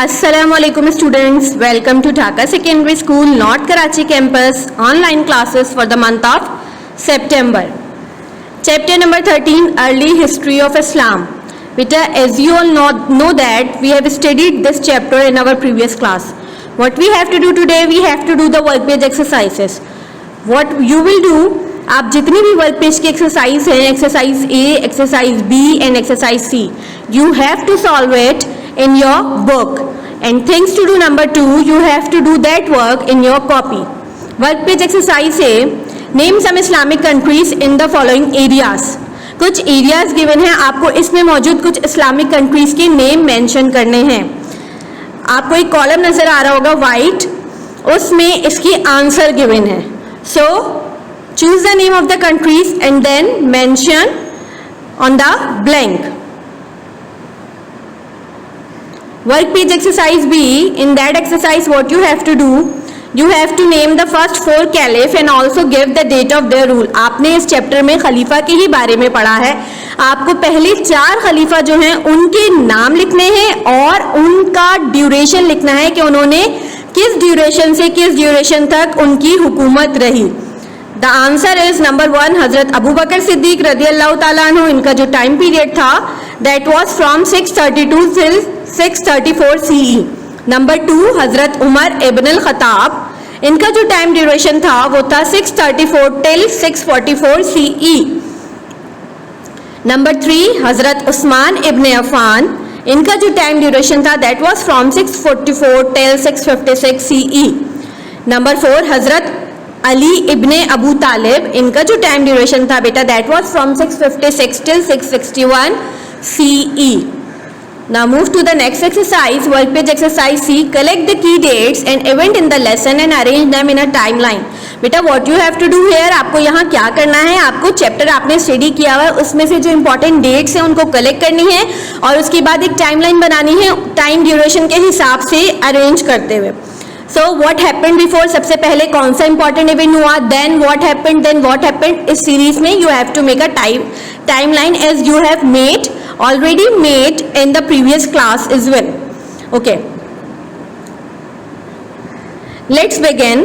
Assalamualaikum students, welcome to Dhaka Secondary School, North Karachi campus, online classes for the month of September. Chapter number 13, Early History of Islam. Beta, as you all know that we have studied this chapter in our previous class. What we have to do today, we have to do the work page exercises. What you will do, आप जितनी भी work page की exercise है, exercise A, exercise B and exercise C, you have to solve it in your book, and things to do number 2, you have to do that work in your copy. Work page exercise है, name some Islamic countries in the following areas. कुछ areas given हैं, आपको इसमें मौजूद कुछ Islamic countries के name mention करने हैं. आपको एक कॉलम नजर आ रहा होगा वाइट, उसमें इसकी आंसर गिवन है. So choose the name of the countries and then mention on the blank. Work page exercise B. In that exercise, what you have to do? You have to name the first 4 caliph and also give the date of their rule. आपने इस chapter में खलीफा के ही बारे में पढ़ा है. आपको पहले 4 खलीफा जो हैं उनके नाम लिखने हैं और उनका ड्यूरेशन लिखना है कि उन्होंने किस ड्यूरेशन से किस ड्यूरेशन तक उनकी हुकूमत रही. द आंसर इज नंबर 1 हजरत अबू बकर सिद्दीक रदी अल्लाह ताला अन्हु. इनका जो टाइम पीरियड था that was from 632 till 634 CE. Number 2 Hazrat Umar ibn Al Khattab. इनका जो टाइम ड्यूरेशन था वो था 634 till 644 CE. नंबर 3 हजरत उस्मान इब्न अफान. इनका जो टाइम ड्यूरेशन था that was from 644 till 656 CE. Number 4 हजरत अली इब्ने अबू तालिब. इनका जो टाइम ड्यूरेशन था बेटा that was from 656 till 661 CE. Now move to the next exercise, work page exercise C. Collect the key dates and event in the lesson and arrange them in a timeline. बेटा what you have to do here, आपको यहाँ क्या करना है, आपको chapter आपने study किया हुआ है उसमें से जो इंपॉर्टेंट डेट्स हैं उनको कलेक्ट करनी है और उसके बाद एक टाइमलाइन बनानी है टाइम ड्यूरेशन के हिसाब से अरेंज करते हुए. सो व्हाट हैपेंड बिफोर, सबसे पहले कौन सा इंपॉर्टेंट इवेंट हुआ, देन व्हाट हैपेंड. इस सीरीज में you have to make a timeline as you have already made in the previous class as well. Okay, let's begin.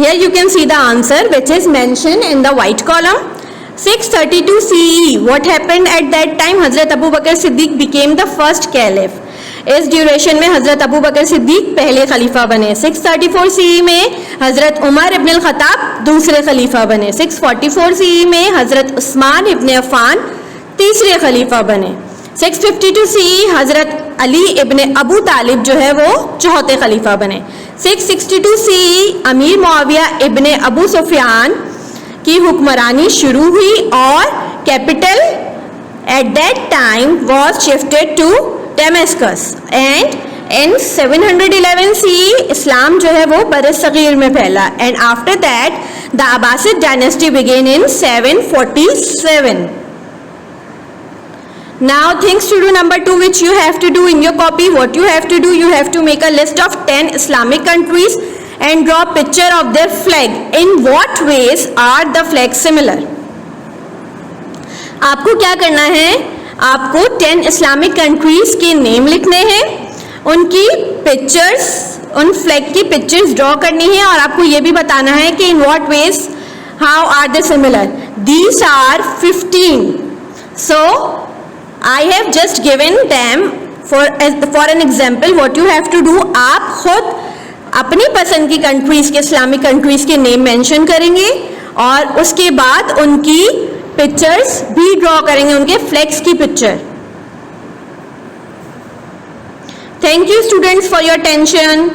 Here you can see the answer which is mentioned in the white column. 632 CE, what happened at that time? Hazrat Abu Bakr Siddiq became the first caliph. इस duration में हजरत अबू बकर सिद्दीक पहले खलीफा बने. 634 CE में हजरत उमर इब्न अल Khattab दूसरे खलीफा बने. 644 CE में हजरत उस्मान इब्न अफान तीसरे खलीफा बने. 652 CE हजरत अली इब्न अबू तालिब जो है वो चौथे खलीफा बने. 662 CE अमीर मुआविया इब्न अबू सुफियान की हुक्मरानी शुरू हुई और capital at that time was shifted to Damascus. And in 711 CE इस्लाम जो है वो बरसगीर में फैला. And after that the Abbasid dynasty began in 747. Now things to do number 2 which you have to do in your copy. What you have to do, you have to make a list of 10 Islamic countries and draw picture of their flag. In what ways are the flags similar? आपको क्या करना है, आपको 10 Islamic countries के name लिखने हैं, उनकी pictures, उन फ्लैग की पिक्चर्स ड्रॉ करनी है और आपको ये भी बताना है कि in what ways how are they similar. These are 15. So I have just given them for an example. What you have to do, आप खुद अपनी पसंद की कंट्रीज के इस्लामिक कंट्रीज के नेम मेंशन करेंगे और उसके बाद उनकी पिक्चर्स भी ड्रॉ करेंगे, उनके फ्लैग्स की picture. Thank you students for your attention.